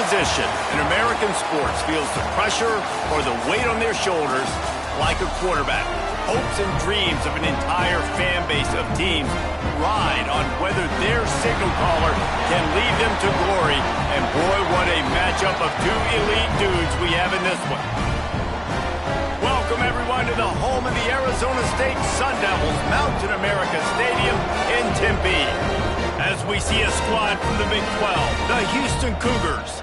position in American sports feels the pressure or the weight on their shoulders like a quarterback. Hopes and dreams of an entire fan base of teams ride on whether their signal caller can lead them to glory. And boy, what a matchup of two elite dudes we have in this one. Welcome everyone to the home of the Arizona State Sun Devils, Mountain America Stadium in Tempe. As we see a squad from the Big 12, the Houston Cougars,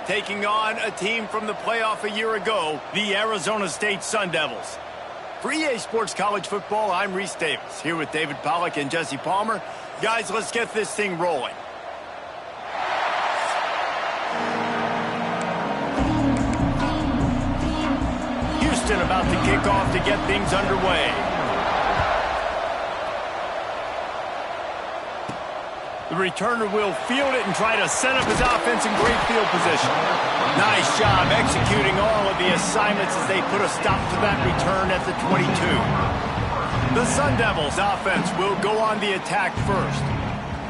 taking on a team from the playoff a year ago, the Arizona State Sun Devils. For EA Sports College Football, I'm Reese Davis, here with David Pollack and Jesse Palmer. Guys, let's get this thing rolling. Houston about to kick off to get things underway. The returner will field it and try to set up his offense in great field position. Nice job executing all of the assignments as they put a stop to that return at the 22. The Sun Devils offense will go on the attack first.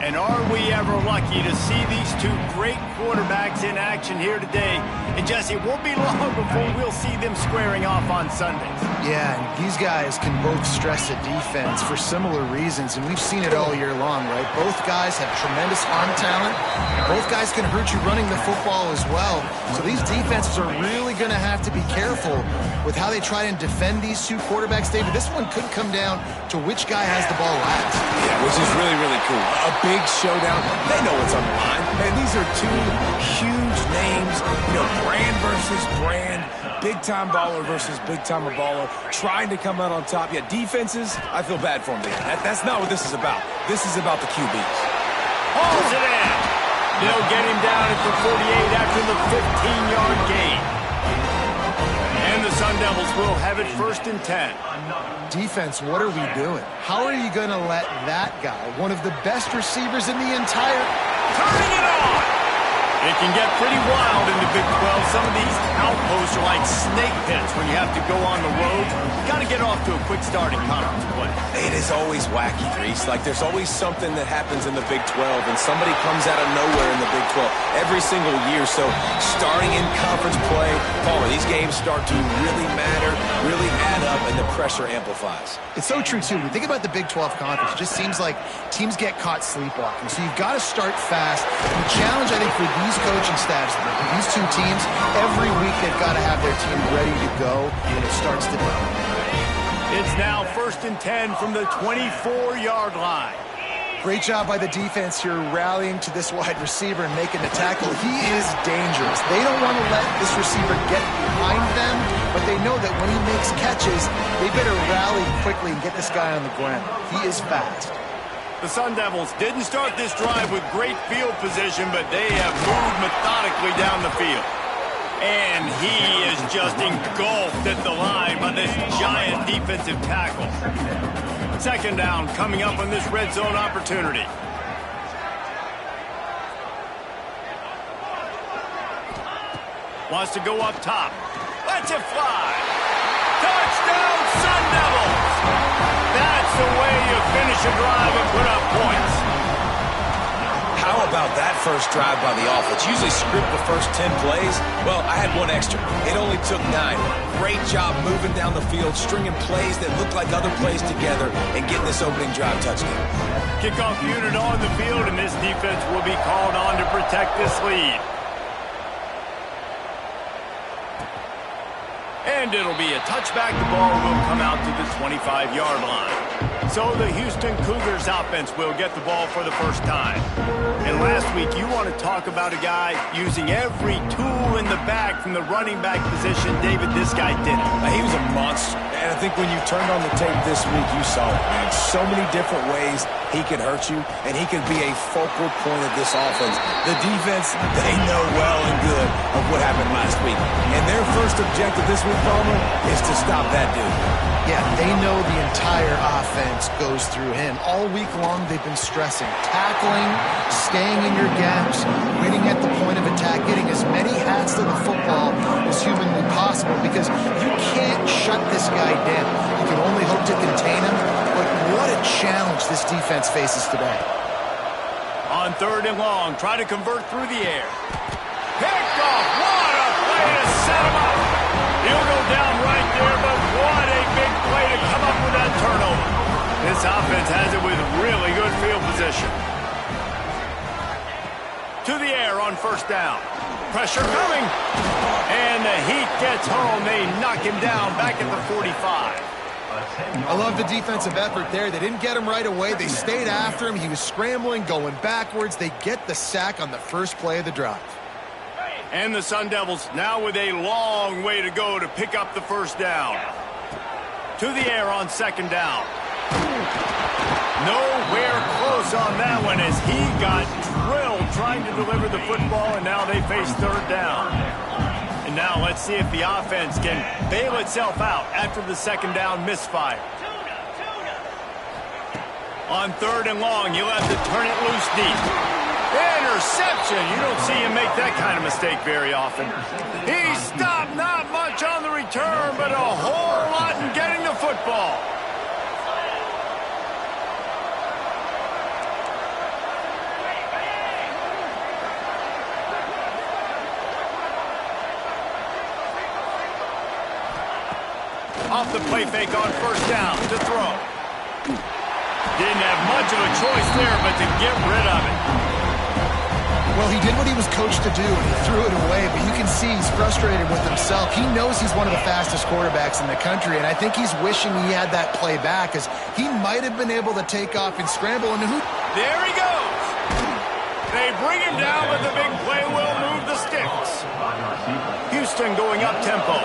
And are we ever lucky to see these two great quarterbacks in action here today? And Jesse, it won't be long before we'll see them squaring off on Sundays. Yeah, and these guys can both stress a defense for similar reasons, and we've seen it all year long, right? Both guys have tremendous arm talent. Both guys can hurt you running the football as well. So these defenses are really going to have to be careful with how they try and defend these two quarterbacks. David, this one could come down to which guy has the ball last. Yeah, which is really, really cool. A big showdown. They know what's on the line. Man, these are two huge names. You know, brand versus brand. Big-time baller versus big-timer baller. Trying to come out on top. Yeah, defenses, I feel bad for them. That's not what this is about. This is about the QBs. Holds it in. They'll get him down at the 48 after the 15-yard gain. And the Sun Devils will have it 1st and 10. Defense, what are we doing? How are you going to let that guy, one of the best receivers in the entire... Turning it on! It can get pretty wild in the Big 12. Some of these outposts are like snake pits when you have to go on the road. You got to get off to a quick start in conference play. It is always wacky, Reese. Like, there's always something that happens in the Big 12, and somebody comes out of nowhere in the Big 12 every single year. So, starting in conference play, Palmer, these games start to really matter, really add up, and the pressure amplifies. It's so true, too. When you think about the Big 12 conference, it just seems like teams get caught sleepwalking. So, you've got to start fast. And the challenge, I think, for these coaching staffs, these two teams, every week they've got to have their team ready to go when it starts to go. It's now 1st and 10 from the 24-yard line. Great job by the defense here rallying to this wide receiver and making the tackle. He is dangerous. They don't want to let this receiver get behind them, but they know that when he makes catches, they better rally quickly and get this guy on the ground. He is fast. The Sun Devils didn't start this drive with great field position, but they have moved methodically down the field. And he is just engulfed at the line by this giant defensive tackle. 2nd down coming up on this red zone opportunity. Wants to go up top. Lets it fly. Touchdown, Sun Devils! That's the way you finish a drive and put up points. How about that first drive by the offense? Usually script the first 10 plays. Well, I had one extra. It only took 9. Great job moving down the field, stringing plays that look like other plays together, and getting this opening drive touchdown. Kickoff unit on the field, and this defense will be called on to protect this lead. And it'll be a touchback. The ball will come out to the 25-yard line. So the Houston Cougars offense will get the ball for the first time. And last week, you want to talk about a guy using every tool in the bag from the running back position. David, this guy did it. He was a monster. And I think when you turned on the tape this week, you saw it, man. So many different ways he can hurt you, and he can be a focal point of this offense. The defense, they know well and good of what happened last week. And their first objective this week, Palmer, is to stop that dude. Yeah, they know the entire offense goes through him. All week long, they've been stressing. Tackling, staying in your gaps, winning at the point of attack, getting as many hats to the football as humanly possible, because you can't shut this guy down. You can only hope to contain him, but what a challenge this defense faces today. On 3rd and long, try to convert through the air. picked off. What a play to set him up. He'll go down right there, but what a big play to come up with that turnover. This offense has it with really good field position. To the air on first down. Pressure coming. And the Heat gets home. They knock him down back at the 45. I love the defensive effort there. They didn't get him right away. They stayed after him. He was scrambling, going backwards. They get the sack on the first play of the drive. And the Sun Devils now with a long way to go to pick up the first down. To the air on second down. Nowhere close on that one as he got drilled trying to deliver the football, and now they face third down. And now let's see if the offense can bail itself out after the second down misfire. On third and long, you'll have to turn it loose deep. Interception! You don't see him make that kind of mistake very often. He stopped, not much on the return, but a whole lot in getting the football. Off the play fake on first down to throw. Didn't have much of a choice there, but to get rid of it. Well, he did what he was coached to do, and he threw it away, but you can see he's frustrated with himself. He knows he's one of the fastest quarterbacks in the country, and I think he's wishing he had that play back, as he might have been able to take off and scramble. And there he goes. They bring him down, but the big play will move the sticks. Houston going up-tempo.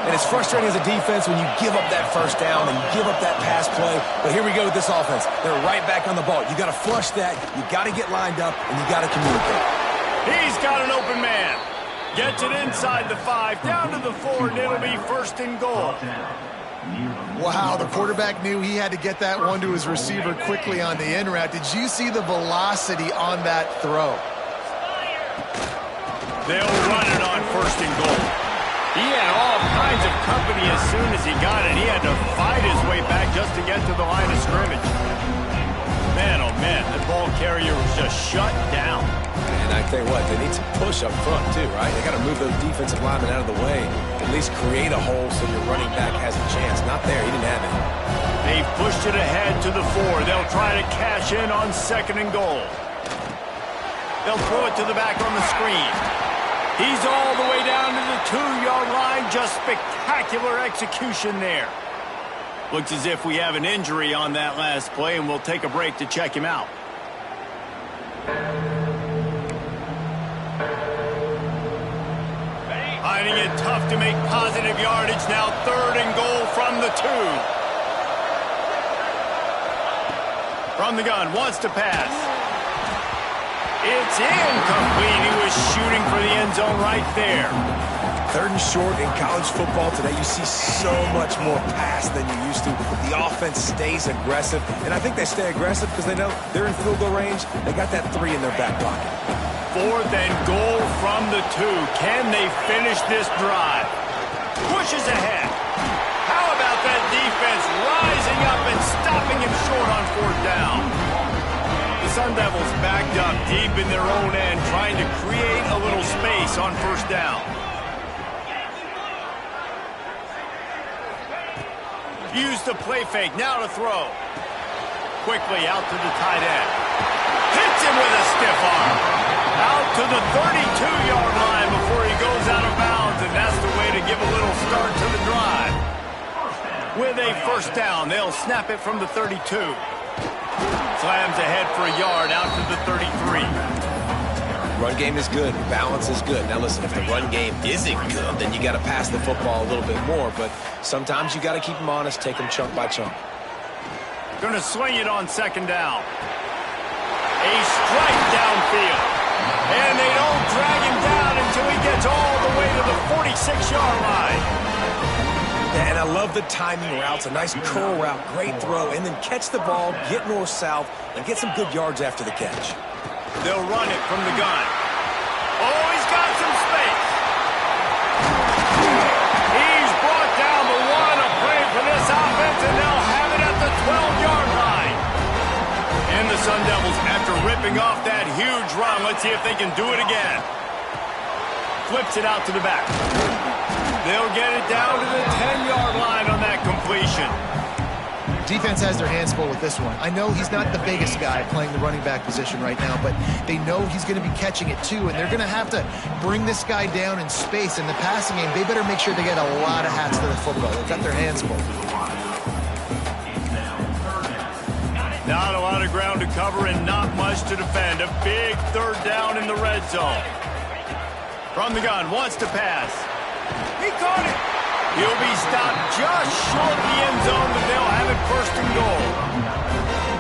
And it's frustrating as a defense when you give up that first down and you give up that pass play. But here we go with this offense. They're right back on the ball. You got to flush that. You got to get lined up, and you got to communicate. He's got an open man. Gets it inside the 5, down to the 4, and it'll be first and goal. Wow, the quarterback knew he had to get that one to his receiver quickly on the in route. Did you see the velocity on that throw? They'll run it on first and goal. He had all kinds of company as soon as he got it. He had to fight his way back just to get to the line of scrimmage. Man, oh man, that ball carrier was just shut down. And I tell you what, they need to push up front too, right? They got to move those defensive linemen out of the way. At least create a hole so your running back has a chance. Not there, he didn't have it. They've pushed it ahead to the 4. They'll try to cash in on second and goal. They'll throw it to the back on the screen. He's all the way down to the 2-yard line. Just spectacular execution there. Looks as if we have an injury on that last play, and we'll take a break to check him out. Finding it tough to make positive yardage. Now third and goal from the 2. From the gun, wants to pass. It's incomplete. He was shooting for the end zone right there. Third and short in college football today, you see so much more pass than you used to. The offense stays aggressive, and I think they stay aggressive because they know they're in field goal range. They got that 3 in their back pocket. Fourth and goal from the 2. Can they finish this drive? Pushes ahead. How about that defense rising up and stopping him short on fourth down? The Sun Devils backed up deep in their own end, trying to create a little space on first down. Use the play fake, now to throw. Quickly out to the tight end. Hits him with a stiff arm. Out to the 32-yard line before he goes out of bounds, and that's the way to give a little start to the drive. With a first down, they'll snap it from the 32. Slams ahead for a yard out to the 33. Run game is good. Balance is good. Now listen, if the run game isn't good, then you got to pass the football a little bit more. But sometimes you got to keep them honest, take them chunk by chunk. Going to swing it on second down. A strike downfield. And they don't drag him down until he gets all the way to the 46-yard line. And I love the timing routes, a nice curl route, great throw, and then catch the ball, get north-south, and get some good yards after the catch. They'll run it from the gun. Oh, he's got some space. He's brought down the 1, a play for this offense, and they'll have it at the 12-yard line. And the Sun Devils, after ripping off that huge run, let's see if they can do it again. flips it out to the back. They'll get it down to the 10-yard line on that completion. Defense has their hands full with this one. I know he's not the biggest guy playing the running back position right now, but they know he's going to be catching it too, and they're going to have to bring this guy down in space. In the passing game, they better make sure they get a lot of hats to the football. They've got their hands full. Not a lot of ground to cover and not much to defend. A big third down in the red zone. From the gun, wants to pass. He caught it. He'll be stopped just short of the end zone, but they'll have it first and goal.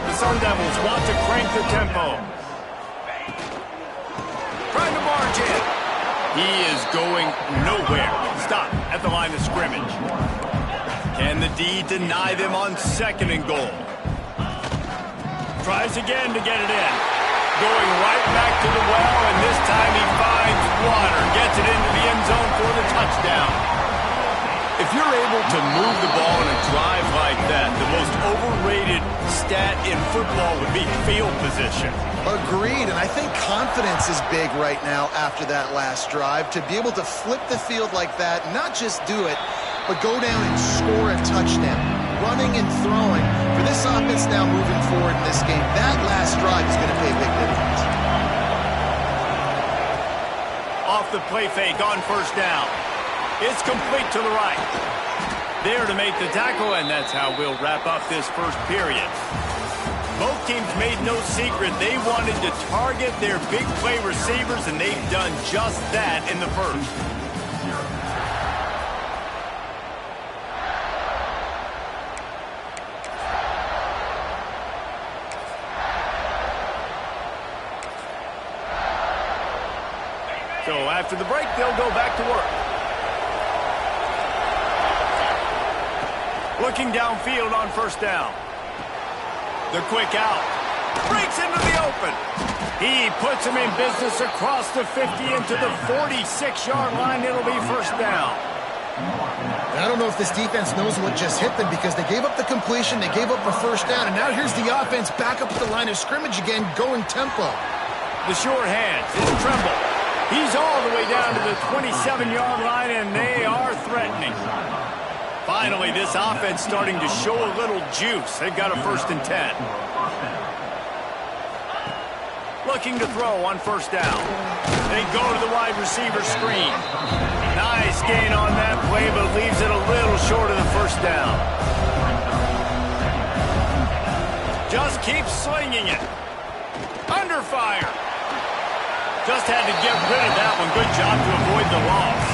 The Sun Devils want to crank the tempo. Trying to march in. He is going nowhere. Stop at the line of scrimmage. Can the D deny them on second and goal? Tries again to get it in. Going right back to the well, and this time he finds water. Gets it into the end zone for the touchdown. If you're able to move the ball in a drive like that, the most overrated stat in football would be field position. Agreed, and I think confidence is big right now after that last drive. To be able to flip the field like that, not just do it, but go down and score a touchdown. Running and throwing. For this offense now moving forward in this game, that last drive is going to pay big dividends. Off the play fake on first down. It's complete to the right. There to make the tackle, and that's how we'll wrap up this first period. Both teams made no secret they wanted to target their big play receivers, and they've done just that in the first. So after the break, they'll go back to work. Looking downfield on first down. The quick out. Breaks into the open. He puts him in business across the 50 into the 46-yard line. It'll be first down. I don't know if this defense knows what just hit them because they gave up the completion, they gave up a first down, and now here's the offense back up at the line of scrimmage again, going tempo. The short hands. It's Tremble. He's all the way down to the 27-yard line, and they are threatening. Finally, this offense starting to show a little juice. They've got a 1st and 10. Looking to throw on first down. They go to the wide receiver screen. Nice gain on that play, but leaves it a little short of the first down. Just keeps slinging it. Under fire. Just had to get rid of that one. Good job to avoid the loss.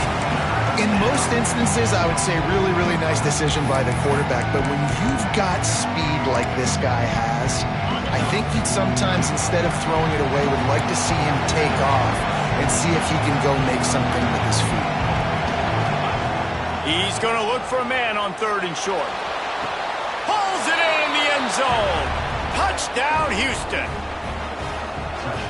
In most instances, I would say really, really nice decision by the quarterback. But when you've got speed like this guy has, I think he'd sometimes, instead of throwing it away, would like to see him take off and see if he can go make something with his feet. He's going to look for a man on 3rd and short. Pulls it in the end zone. Touchdown, Houston.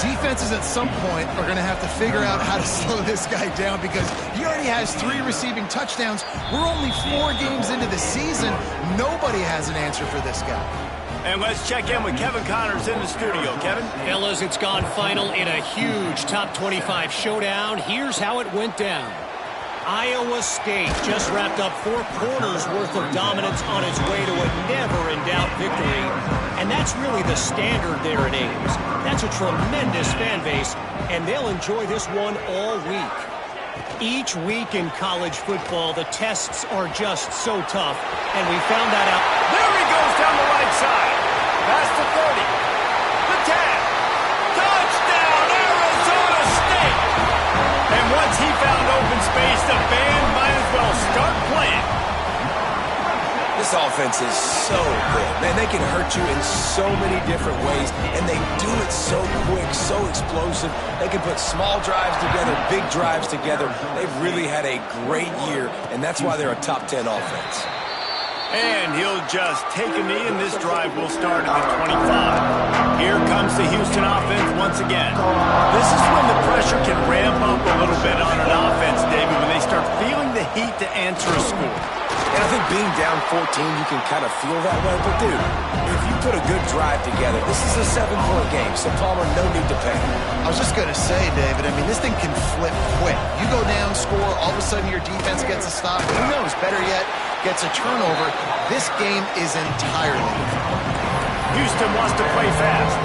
Defenses at some point are going to have to figure out how to slow this guy down because he already has 3 receiving touchdowns. We're only 4 games into the season. Nobody has an answer for this guy. And let's check in with Kevin Connors in the studio. Kevin? Fellas, it's gone final in a huge top 25 showdown. Here's how it went down. Iowa State just wrapped up 4 quarters worth of dominance on its way to a never-in-doubt victory. And that's really the standard there in Ames. That's a tremendous fan base, and they'll enjoy this one all week. Each week in college football, the tests are just so tough, and we found that out. There he goes down the right side. Past the 30. The 10. Touchdown, Arizona State! And once he found open space, the band might as well start playing. This offense is so good. Man, they can hurt you in so many different ways, and they do it so quick, so explosive. They can put small drives together, big drives together. They've really had a great year, and that's why they're a top 10 offense. And he'll just take a knee, and this drive will start at the 25. Here comes the Houston offense once again. This is when the pressure can ramp up a little bit on an offense, David, when they start feeling the heat to answer a score. And I think being down 14, you can kind of feel that way. But, dude, if you put a good drive together. This is a 7-point game, so Palmer, no need to panic. I was just going to say, David, I mean, this thing can flip quick. You go down, score, all of a sudden your defense gets a stop. Who knows? Better yet, gets a turnover. This game is entirely different. Houston wants to play fast.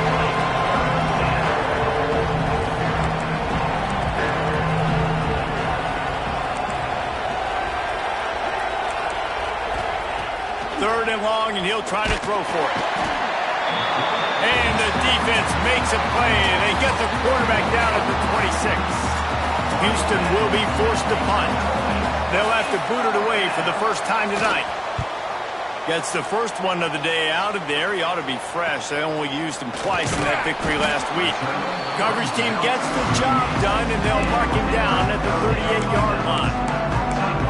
Third and long, and he'll try to throw for it. And the defense makes a play, and they get the quarterback down at the 26. Houston will be forced to punt. They'll have to boot it away for the first time tonight. Gets the first one of the day out of there. He ought to be fresh. They only used him twice in that victory last week. Coverage team gets the job done, and they'll mark him down at the 38-yard line.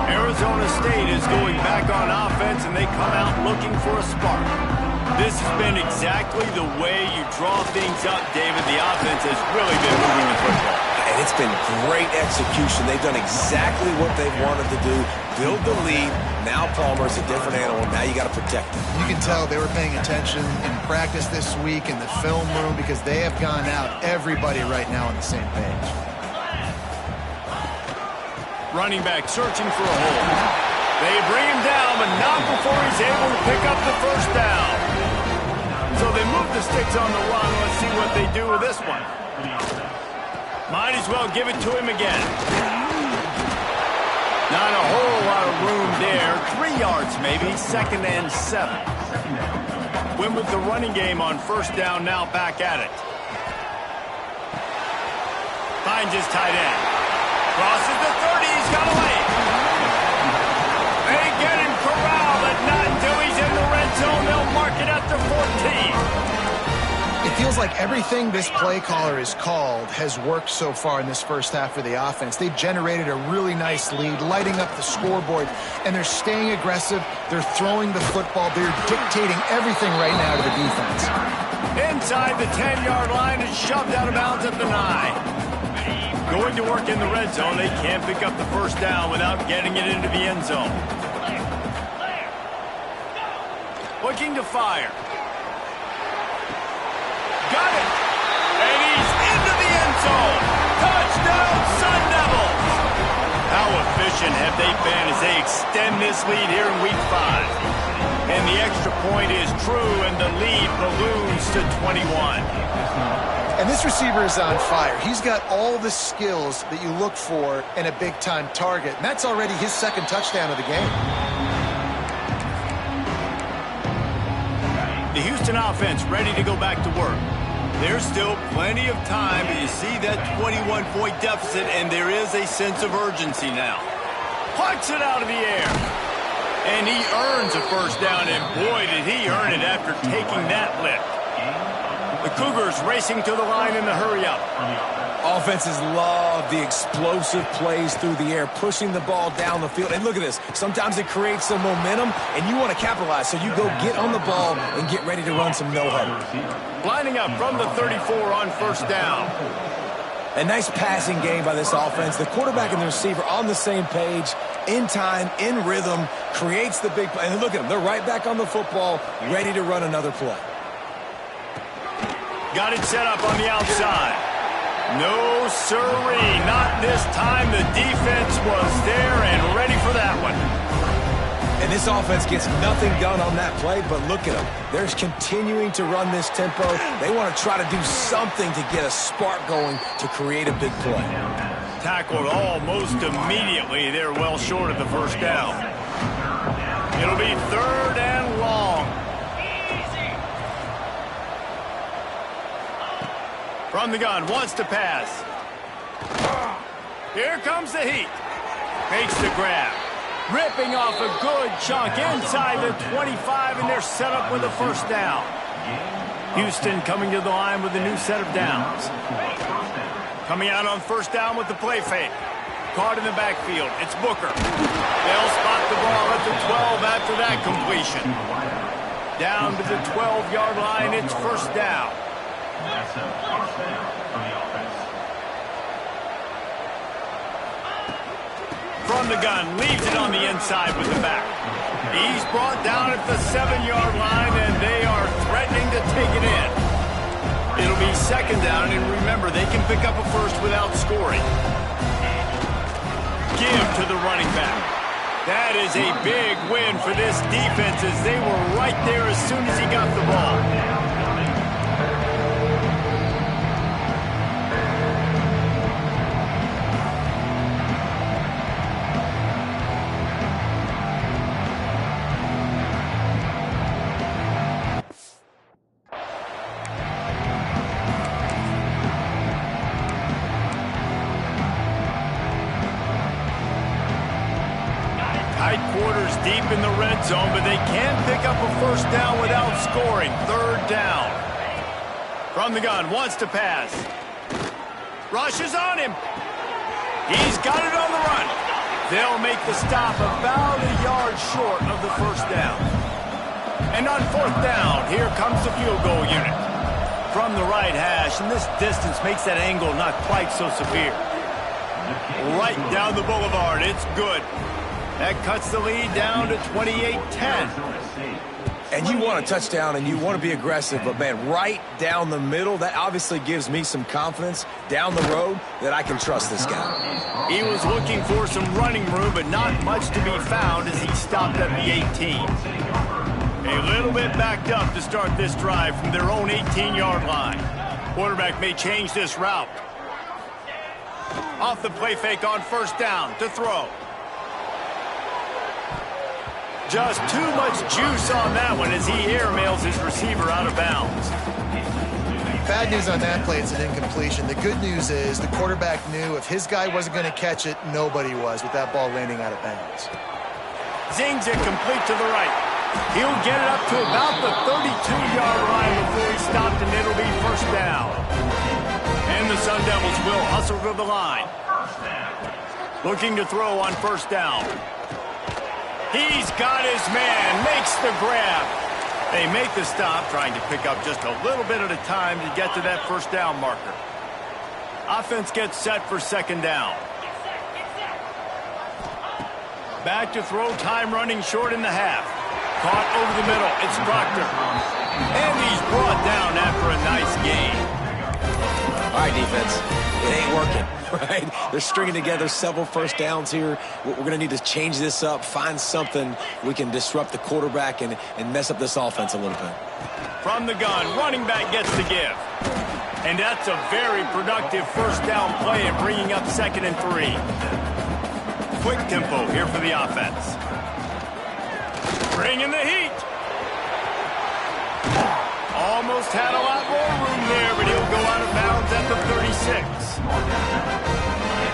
Arizona State is going back on offense, and they come out looking for a spark. This has been exactly the way you draw things up, David. The offense has really been moving the football. And it's been great execution. They've done exactly what they've wanted to do. Build the lead. Now Palmer's a different animal. Now you got to protect him. You can tell they were paying attention in practice this week in the film room because they have gone out, everybody right now on the same page. Running back searching for a hole. They bring him down, but not before he's able to pick up the first down. So they move the sticks on the run. Let's see what they do with this one. Might as well give it to him again. Not a whole lot of room there. 3 yards maybe, 2nd and 7. Win with the running game on first down, now back at it. Finds his tight end. Crosses the 30, he's got away. They get him corralled, but not until he's in the red zone. They'll mark it at the 14. It feels like everything this play caller has called has worked so far in this first half for the offense. They've generated a really nice lead, lighting up the scoreboard, and they're staying aggressive. They're throwing the football. They're dictating everything right now to the defense. Inside the 10-yard line and shoved out of bounds at the 9. Going to work in the red zone. They can't pick up the first down without getting it into the end zone. Looking to fire. Got it! And he's into the end zone! Touchdown, Sun Devils! How efficient have they been as they extend this lead here in Week 5? And the extra point is true, and the lead balloons to 21. And this receiver is on fire. He's got all the skills that you look for in a big-time target. And that's already his 2nd touchdown of the game. The Houston offense ready to go back to work. There's still plenty of time, but you see that 21-point deficit, and there is a sense of urgency now. Puts it out of the air. And he earns a first down, and boy, did he earn it after taking that lift. The Cougars racing to the line in the hurry-up. Offenses love the explosive plays through the air, pushing the ball down the field. And look at this. Sometimes it creates some momentum, and you want to capitalize. So you go get on the ball and get ready to run some no-huddle. Lining up from the 34 on first down. A nice passing game by this offense. The quarterback and the receiver on the same page, in time, in rhythm, creates the big play. And look at them. They're right back on the football, ready to run another play. Got it set up on the outside. No, sirree, not this time. The defense was there and ready for that one. And this offense gets nothing done on that play, but look at them. They're continuing to run this tempo. They want to try to do something to get a spark going to create a big play. Tackled almost immediately. They're well short of the first down. It'll be 3rd and long. From the gun, wants to pass. Here comes the heat. Makes the grab. Ripping off a good chunk inside the 25, and they're set up with a first down. Houston coming to the line with a new set of downs. Coming out on first down with the play fake. Caught in the backfield. It's Booker. They'll spot the ball at the 12 after that completion. Down to the 12-yard line. It's first down. From the gun, leaves it on the inside with the back. He's brought down at the 7-yard line, and they are threatening down, and remember, they can pick up a first without scoring. Give to the running back. That is a big win for this defense as they were right there as soon as he got the ball. Tight quarters deep in the red zone, but they can't pick up a first down without scoring. Third down. From the gun, wants to pass. Rushes on him. He's got it on the run. They'll make the stop about a yard short of the first down. And on fourth down, here comes the field goal unit. From the right hash, and this distance makes that angle not quite so severe. Right down the boulevard, it's good. That cuts the lead down to 28-10. And you want a touchdown and you want to be aggressive, but man, right down the middle, that obviously gives me some confidence down the road that I can trust this guy. He was looking for some running room, but not much to be found as he stopped at the 18. A little bit backed up to start this drive from their own 18-yard line. Quarterback may change this route. Off the play fake on first down to throw. Just too much juice on that one as he airmails his receiver out of bounds. Bad news on that play, it's an incompletion. The good news is the quarterback knew if his guy wasn't going to catch it, nobody was with that ball landing out of bounds. Zings it complete to the right. He'll get it up to about the 32-yard line before he stopped, and it'll be first down. And the Sun Devils will hustle to the line. Looking to throw on first down. He's got his man, makes the grab. They make the stop, trying to pick up just a little bit at a time to get to that first down marker. Offense gets set for second down. Back to throw, time running short in the half. Caught over the middle, it's Proctor. And he's brought down after a nice gain. All right, defense, it ain't working. Right? They're stringing together several first downs here. We're going to need to change this up, find something we can disrupt the quarterback and mess up this offense a little bit. From the gun, running back gets the give. And that's a very productive first down play and bringing up 2nd and 3. Quick tempo here for the offense. Bringing the heat. Almost had a lot more room there, but he'll go out of bounds at the 36.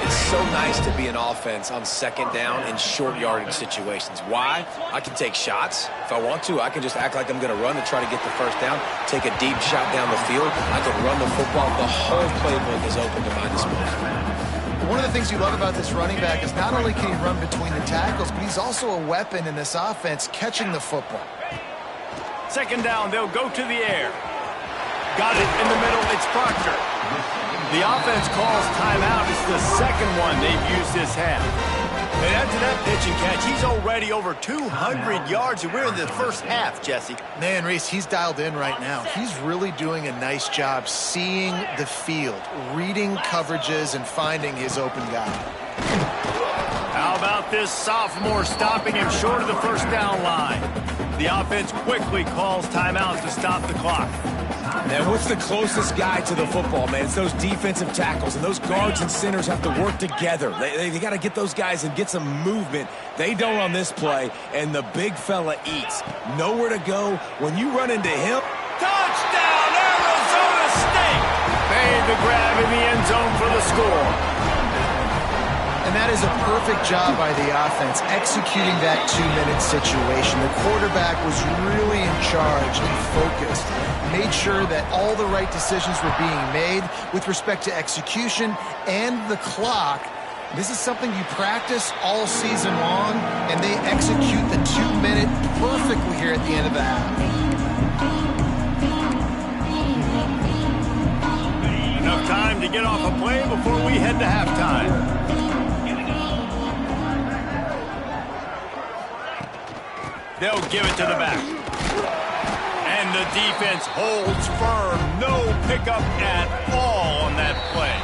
It's so nice to be an offense on second down in short yardage situations. Why? I can take shots. If I want to, I can just act like I'm going to run to try to get the first down, take a deep shot down the field. I can run the football. The whole playbook is open to my disposal. One of the things you love about this running back is not only can he run between the tackles, but he's also a weapon in this offense catching the football. Second down, they'll go to the air. Got it in the middle, it's Proctor. The offense calls timeout. It's the second one they've used this half. And after that pitch and catch, he's already over 200 yards, and we're in the first half, Jesse. Man, Reese, he's dialed in right now. He's really doing a nice job seeing the field, reading coverages, and finding his open guy. How about this sophomore stopping him short of the first down line? The offense quickly calls timeout to stop the clock. And what's the closest guy to the football, man? It's those defensive tackles, and those guards and centers have to work together. They got to get those guys and get some movement. They don't on this play, and the big fella eats. Nowhere to go. When you run into him. Touchdown, Arizona State! Made the grab in the end zone for the score. And that is a perfect job by the offense, executing that 2-minute situation. The quarterback was really in charge and focused, made sure that all the right decisions were being made with respect to execution and the clock. This is something you practice all season long, and they execute the 2-minute perfectly here at the end of the half. Enough time to get off a play before we head to halftime. They'll give it to the back. And the the defense holds firm. No pickup at all on that play.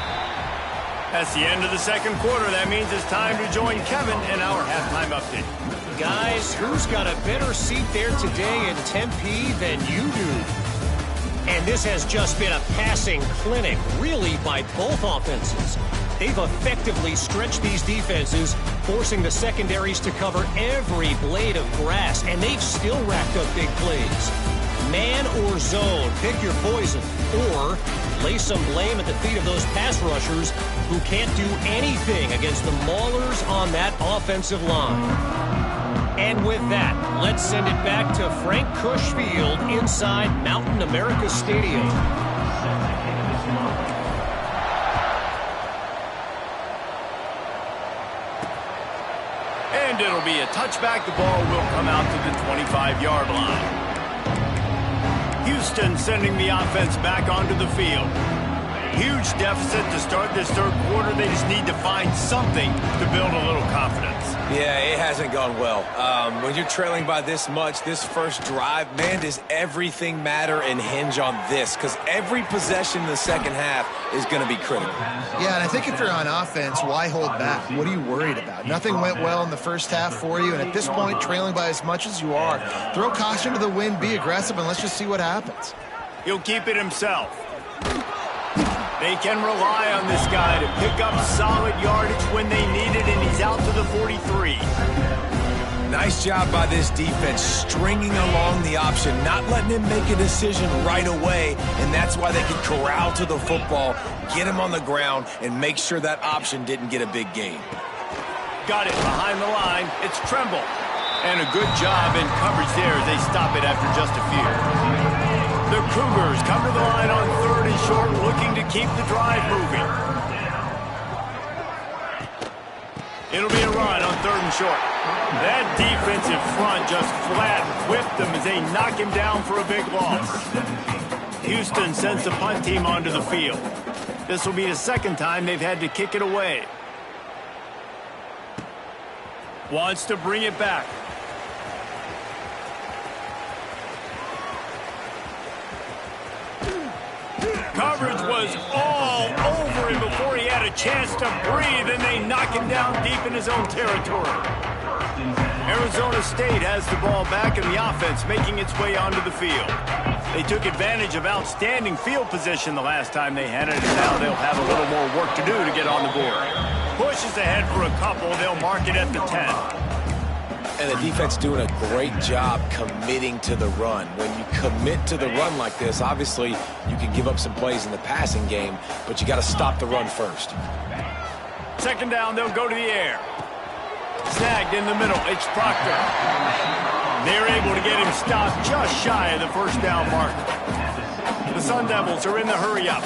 That's the end of the second quarter. That means it's time to join Kevin in our halftime update. Guys, who's got a better seat there today in Tempe than you do? And this has just been a passing clinic, really, by both offenses. They've effectively stretched these defenses, forcing the secondaries to cover every blade of grass, and they've still racked up big plays. Man or zone, pick your poison, or lay some blame at the feet of those pass rushers who can't do anything against the maulers on that offensive line. And with that, let's send it back to Frank Cush Field inside Mountain America Stadium. And it'll be a touchback. The ball will come out to the 25-yard line. Houston sending the offense back onto the field. Huge deficit to start this third quarter. They just need to find something to build a little confidence. Yeah, it hasn't gone well. When you're trailing by this much, this first drive, man, does everything matter and hinge on this? Because every possession in the second half is going to be critical. Yeah, and I think if you're on offense, why hold back? What are you worried about? Nothing went well in the first half for you, and at this point, trailing by as much as you are, throw caution to the wind, be aggressive, and let's just see what happens. He'll keep it himself. They can rely on this guy to pick up solid yardage when they need it, and he's out to the 43. Nice job by this defense stringing along the option, not letting him make a decision right away, and that's why they could corral to the football, get him on the ground, and make sure that option didn't get a big gain. Got it behind the line. It's Tremble. And a good job in coverage there as they stop it after just a few. The Cougars come to the line on third and short, looking to keep the drive moving. It'll be a run on third and short. That defensive front just flat whipped them as they knock him down for a big loss. Houston sends the punt team onto the field. This will be the second time they've had to kick it away. Wants to bring it back. Coverage was all over him before he had a chance to breathe, and they knock him down deep in his own territory. Arizona State has the ball back, and the offense making its way onto the field. They took advantage of outstanding field position the last time they had it, and now they'll have a little more work to do to get on the board. Pushes ahead for a couple. They'll mark it at the 10. And the defense doing a great job committing to the run. When you commit to the run like this, obviously you can give up some plays in the passing game, but you got to stop the run first. Second down, they'll go to the air. Snagged in the middle, it's Proctor. They're able to get him stopped just shy of the first down mark. The Sun Devils are in the hurry up.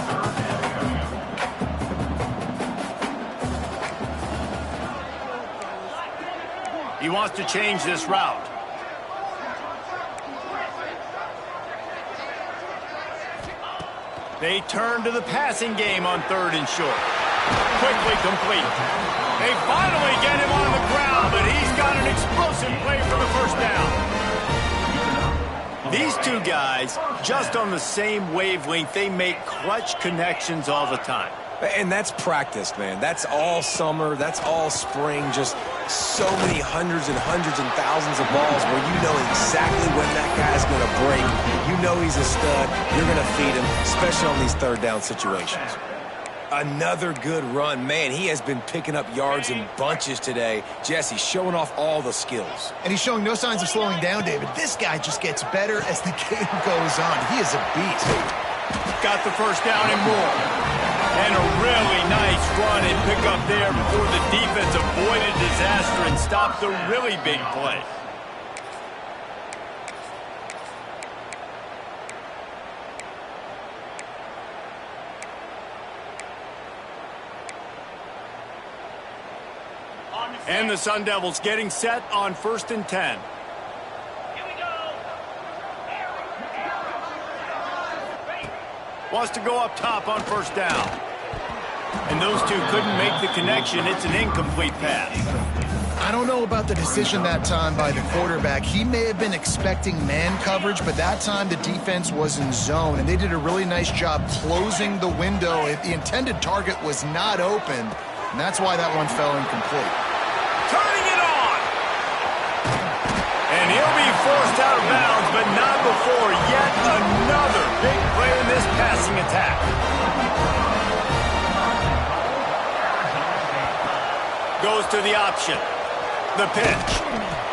He wants to change this route. They turn to the passing game on third and short. Quickly complete. They finally get him on the ground, but he's got an explosive play for the first down. These two guys, just on the same wavelength, they make clutch connections all the time. And that's practice, man. That's all summer. That's all spring. Just so many hundreds and thousands of balls where you know exactly when that guy's going to break. You know he's a stud. You're going to feed him, especially on these third down situations. Another good run. Man, he has been picking up yards in bunches today. Jesse showing off all the skills. And he's showing no signs of slowing down, David. This guy just gets better as the game goes on. He is a beast. Got the first down and more. And a really nice run and pick up there before the defense avoided disaster and stopped the really big play. And the Sun Devils getting set on 1st and 10. Wants to go up top on first down. And those two couldn't make the connection. It's an incomplete pass. I don't know about the decision that time by the quarterback. He may have been expecting man coverage, but that time the defense was in zone, and they did a really nice job closing the window. The intended target was not open, and that's why that one fell incomplete. Turning it on! And he'll be forced out of bounds, but not before yet another big play in this passing attack. Goes to the option. The pitch.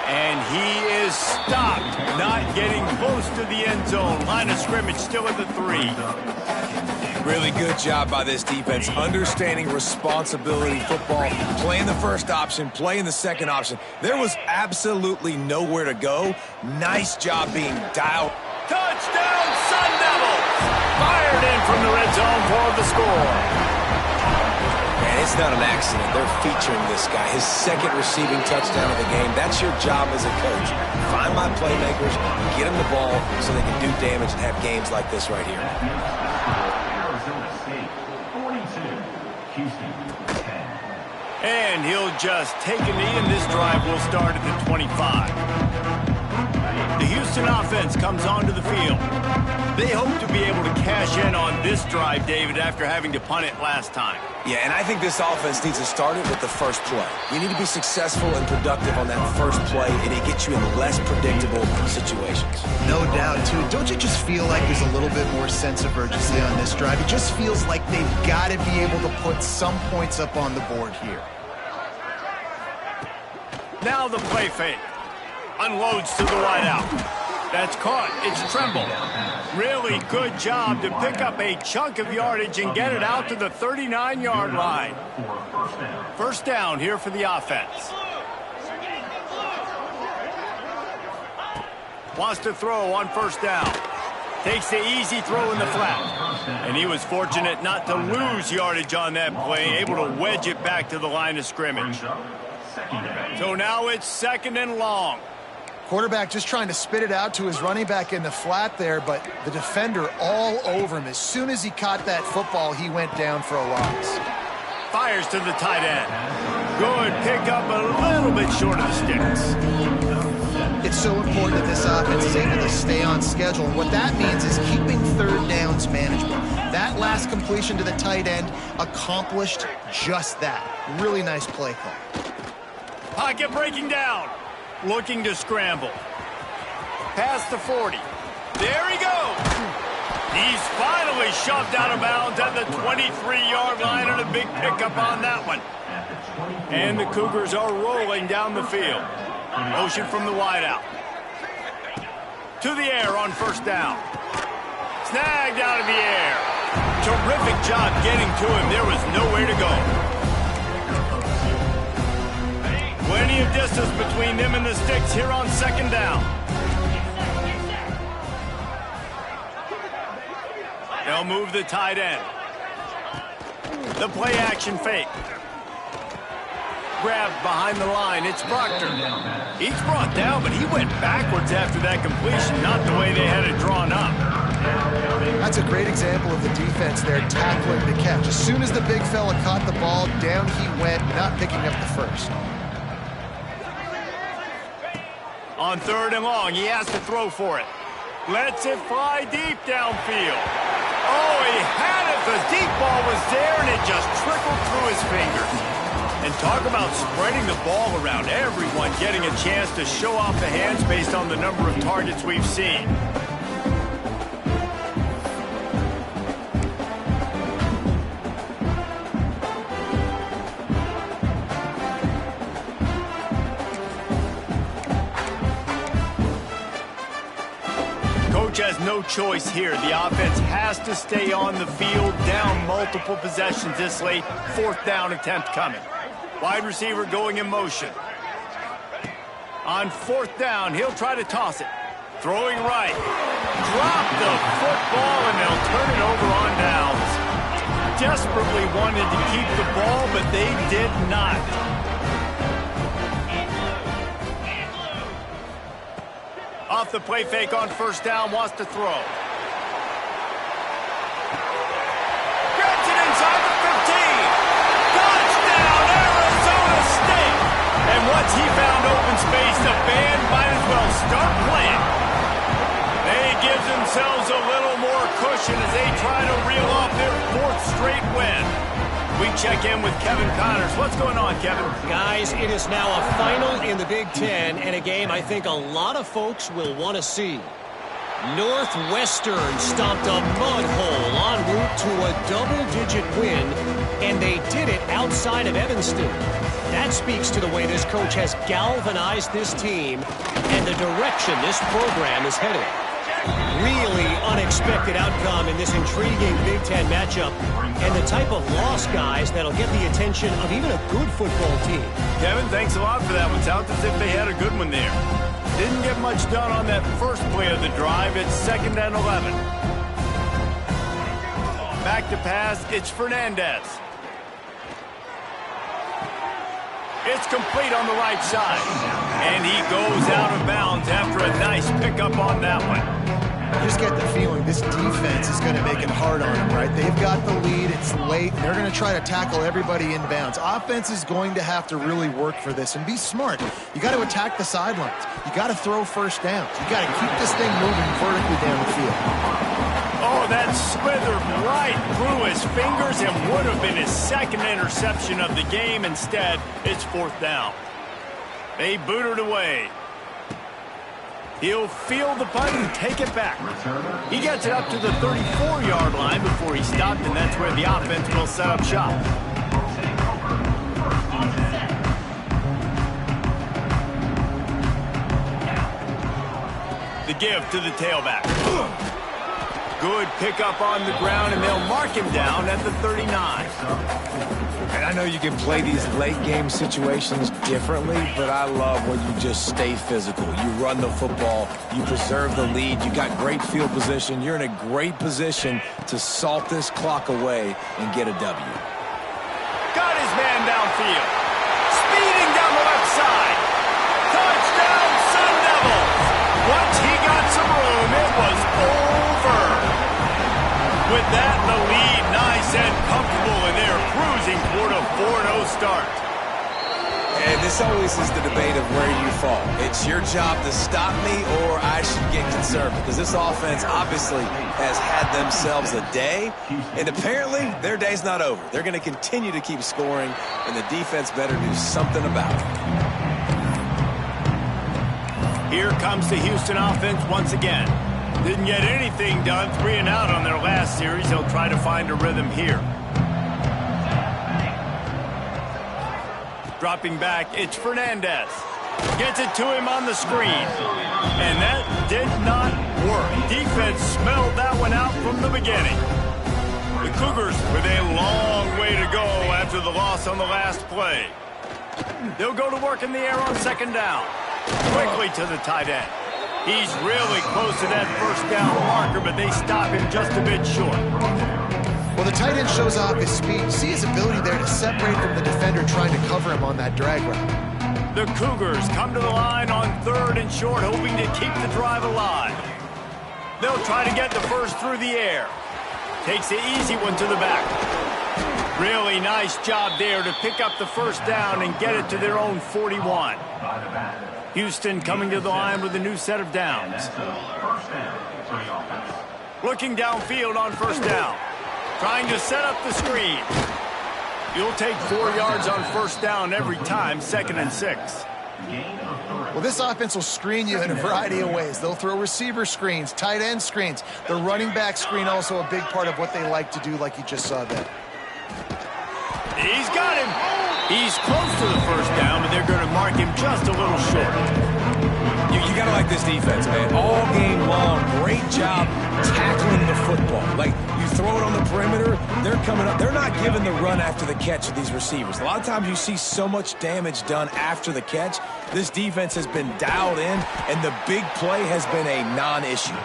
And he is stopped, not getting close to the end zone. Line of scrimmage still at the 3. Really good job by this defense, understanding responsibility football, playing the first option, playing the second option. There was absolutely nowhere to go. Nice job being dialed. Touchdown, Sun Devils! Fired in from the red zone for the score. And it's not an accident. They're featuring this guy. His second receiving touchdown of the game. That's your job as a coach. Find my playmakers, get them the ball so they can do damage and have games like this right here. And he'll just take a knee, and this drive will start at the 25. The Houston offense comes onto the field. They hope to be able to cash in on this drive, David, after having to punt it last time. Yeah, and I think this offense needs to start it with the first play. You need to be successful and productive on that first play, and it gets you in less predictable situations. No doubt, too. Don't you just feel like there's a little bit more sense of urgency on this drive? It just feels like they've got to be able to put some points up on the board here. Now the play fake. Unloads to the wideout. That's caught. It's Tremble. Really good job to pick up a chunk of yardage and get it out to the 39-yard line. First down here for the offense. Wants to throw on first down. Takes the easy throw in the flat. And he was fortunate not to lose yardage on that play, able to wedge it back to the line of scrimmage. So now it's second and long. Quarterback just trying to spit it out to his running back in the flat there, but the defender all over him. As soon as he caught that football, he went down for a loss. Fires to the tight end. Good pickup, a little bit short of the sticks. It's so important that this offense is able to stay on schedule. And what that means is keeping third downs manageable. That last completion to the tight end accomplished just that. Really nice play call. Pocket breaking down. Looking to scramble. Past the 40. There he goes. He's finally shoved out of bounds at the 23-yard line, and a big pickup on that one. And the Cougars are rolling down the field. Motion from the wideout. To the air on first down. Snagged out of the air. Terrific job getting to him. There was nowhere to go. Plenty of distance between them and the sticks here on second down. They'll move the tight end. The play action fake. Grabbed behind the line. It's Proctor. He's brought down, but he went backwards after that completion, not the way they had it drawn up. That's a great example of the defense there tackling the catch. As soon as the big fella caught the ball, down he went, not picking up the first. On third and long, he has to throw for it. Lets it fly deep downfield. Oh, he had it. The deep ball was there, and it just trickled through his fingers. And talk about spreading the ball around. Everyone getting a chance to show off the hands based on the number of targets we've seen. Has no choice here. The offense has to stay on the field, down multiple possessions this late. Fourth down attempt coming. Wide receiver going in motion. On fourth down, he'll try to toss it. Throwing right. Drop the football, and they'll turn it over on downs. Desperately wanted to keep the ball, but they did not. Off the play fake on first down, wants to throw. Grabs it inside the 15. Touchdown, Arizona State. And what's he space. The band might as well start playing. They give themselves a little more cushion as they try to reel off their 4th straight win. We check in with Kevin Connors. What's going on, Kevin? Guys, it is now a final in the Big Ten and a game I think a lot of folks will want to see. Northwestern stomped a mud hole en route to a double-digit win, and they did it outside of Evanston. That speaks to the way this coach has galvanized this team and the direction this program is headed. Really unexpected outcome in this intriguing Big Ten matchup, and the type of loss, guys, that'll get the attention of even a good football team. Kevin, thanks a lot for that one. Sounds as if they had a good one there. Didn't get much done on that first play of the drive. It's 2nd and 11. Back to pass. It's Fernandez. It's complete on the right side. And he goes out of bounds after a nice pickup on that one. I just get the feeling this defense is going to make it hard on them, right? They've got the lead. It's late, and they're going to try to tackle everybody inbounds. Offense is going to have to really work for this and be smart. You got to attack the sidelines. You got to throw first downs. You got to keep this thing moving vertically down the field. Oh, that slithered right through his fingers and would have been his 2nd interception of the game. Instead, it's 4th down. They boot it away. He'll field the punt and take it back. He gets it up to the 34-yard line before he stopped, and that's where the offense will set up shop. The give to the tailback. Good pickup on the ground, and they'll mark him down at the 39. And I know you can play these late-game situations differently, but I love when you just stay physical. You run the football. You preserve the lead. You got great field position. You're in a great position to salt this clock away and get a W. Got his man downfield. Speeding down the left side. Touchdown, Sun Devils. Once he got some room, it was over. With that in the lead, nice and comfortable, and they're cruising toward a 4-0 start. And this always is the debate of where you fall. It's your job to stop me, or I should get concerned, because this offense obviously has had themselves a day, and apparently their day's not over. They're going to continue to keep scoring, and the defense better do something about it. Here comes the Houston offense once again. Didn't get anything done, 3 and out on their last series. They'll try to find a rhythm here. Dropping back, it's Fernandez. Gets it to him on the screen. And that did not work. Defense smelled that one out from the beginning. The Cougars with a long way to go after the loss on the last play. They'll go to work in the air on 2nd down. Quickly to the tight end. He's really close to that 1st down marker, but they stop him just a bit short. Well, the tight end shows off his speed. See his ability there to separate from the defender trying to cover him on that drag route. The Cougars come to the line on 3rd and short, hoping to keep the drive alive. They'll try to get the first through the air. Takes the easy one to the back. Really nice job there to pick up the 1st down and get it to their own 41. Houston coming to the line with a new set of downs. Looking downfield on 1st down. Trying to set up the screen. You'll take 4 yards on 1st down every time, 2nd and 6. Well, this offense will screen you in a variety of ways. They'll throw receiver screens, tight end screens. The running back screen also a big part of what they like to do, like you just saw there. He's got him. He's close to the 1st down, but they're going to mark him just a little short. You got to like this defense, man. All game long, great job tackling the football. Like, you throw it on the perimeter, they're coming up. They're not giving the run after the catch of these receivers. A lot of times you see so much damage done after the catch. This defense has been dialed in, and the big play has been a non-issue.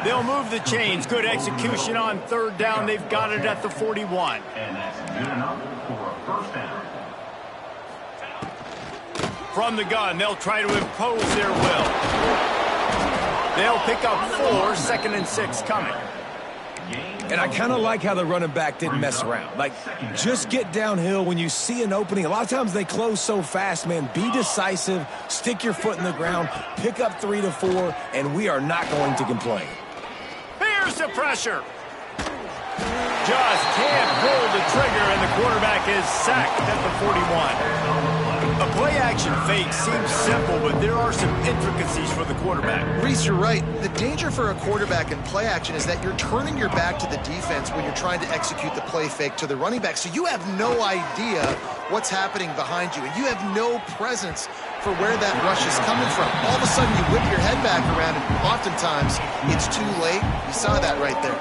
They'll move the chains. Good execution on 3rd down. They've got it at the 41. And that's good enough for a 1st down. From the gun, they'll try to impose their will. They'll pick up 4, 2nd and 6 coming. And I kind of like how the running back didn't mess around. Like, just get downhill when you see an opening. A lot of times they close so fast, man. Be decisive, stick your foot in the ground, pick up 3 to 4, and we are not going to complain. Here's the pressure. Just can't pull the trigger, and the quarterback is sacked at the 41. A play-action fake seems simple, but there are some intricacies for the quarterback. Reese, you're right. The danger for a quarterback in play action is that you're turning your back to the defense when you're trying to execute the play fake to the running back. So you have no idea what's happening behind you, and you have no presence for where that rush is coming from. All of a sudden, you whip your head back around, and oftentimes it's too late. You saw that right there.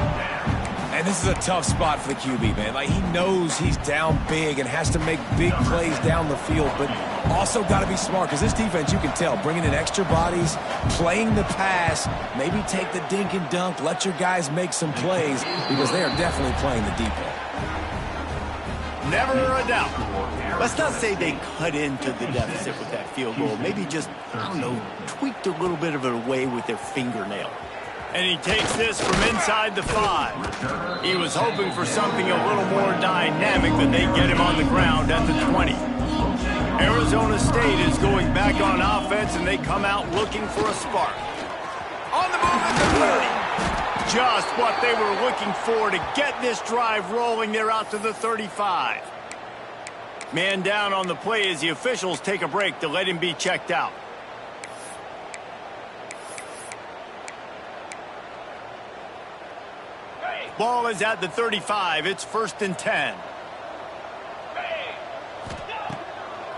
And this is a tough spot for the QB, man. Like, he knows he's down big and has to make big plays down the field, but also got to be smart, because this defense, you can tell, bringing in extra bodies, playing the pass, maybe take the dink and dunk, let your guys make some plays, because they are definitely playing the deep end. Never a doubt. Let's not say they cut into the deficit with that field goal. Maybe just, I don't know, tweaked a little bit of it away with their fingernail. And he takes this from inside the 5. He was hoping for something a little more dynamic, but they get him on the ground at the 20. Arizona State is going back on offense, and they come out looking for a spark. On the move at the 30. Just what they were looking for to get this drive rolling. They're out to the 35. Man down on the play as the officials take a break to let him be checked out. Ball is at the 35. It's 1st and 10.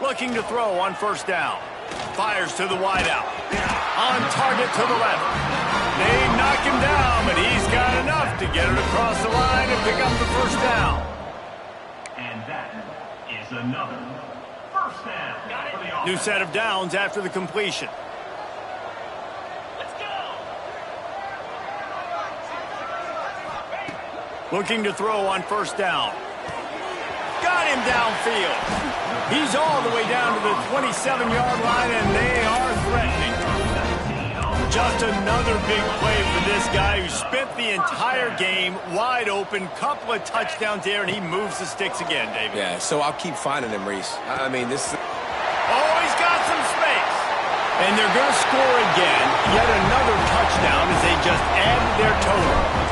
Looking to throw on 1st down. Fires to the wideout. On target to the left. They knock him down, but he's got enough to get it across the line and pick up the 1st down. And that is another 1st down for the offense. New set of downs after the completion. Looking to throw on 1st down. Got him downfield. He's all the way down to the 27-yard line, and they are threatening. Just another big play for this guy who spent the entire game wide open. Couple of touchdowns there, and he moves the sticks again, David. Yeah, so I'll keep finding him, Reese. I mean, this is... Oh, he's got some space. And they're going to score again. Yet another touchdown as they just added their total.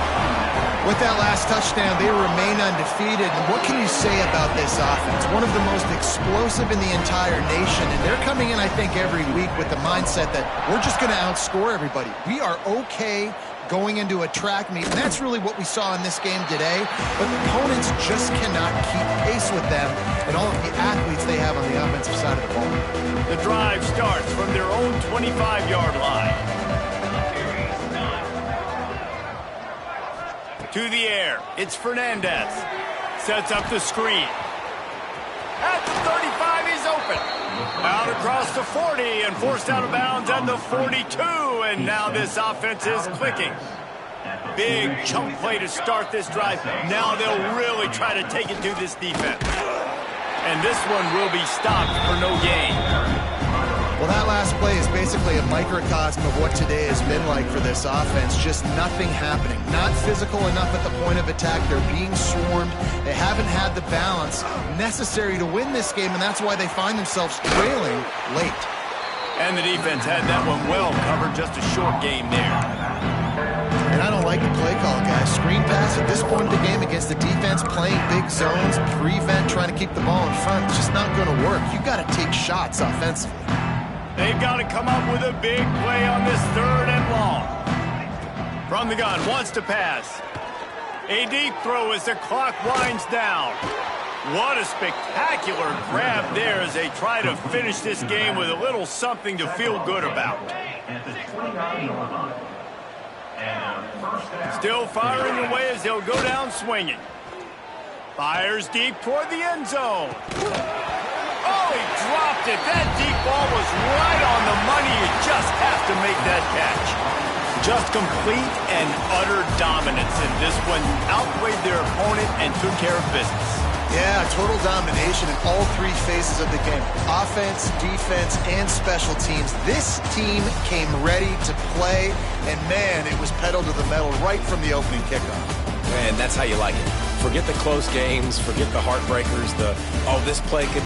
With that last touchdown, they remain undefeated. And what can you say about this offense? One of the most explosive in the entire nation. And they're coming in, I think, every week with the mindset that we're just going to outscore everybody. We are okay going into a track meet. And that's really what we saw in this game today. But the opponents just cannot keep pace with them and all of the athletes they have on the offensive side of the ball. The drive starts from their own 25-yard line. To the air, it's Fernandez. Sets up the screen. At the 35, he's open. Out across the 40 and forced out of bounds at the 42. And now this offense is clicking. Big chunk play to start this drive. Now they'll really try to take it to this defense. And this one will be stopped for no gain. Well, that last play is basically a microcosm of what today has been like for this offense. Just nothing happening. Not physical enough at the point of attack. They're being swarmed. They haven't had the balance necessary to win this game, and that's why they find themselves trailing late. And the defense had that one well covered. Just a short game there. And I don't like the play call, guys. Screen pass at this point in the game against the defense, playing big zones, prevent, trying to keep the ball in front. It's just not going to work. You got to take shots offensively. They've got to come up with a big play on this 3rd and long. From the gun, wants to pass. A deep throw as the clock winds down. What a spectacular grab there as they try to finish this game with a little something to feel good about. Still firing away as they'll go down swinging. Fires deep toward the end zone. Oh, he dropped it. That deep ball was right on the money. You just have to make that catch. Just complete and utter dominance in this one. Outplayed their opponent and took care of business. Yeah, total domination in all 3 phases of the game. Offense, defense, and special teams. This team came ready to play, and man, it was pedal to the metal right from the opening kickoff. And that's how you like it. Forget the close games, forget the heartbreakers, oh, this play could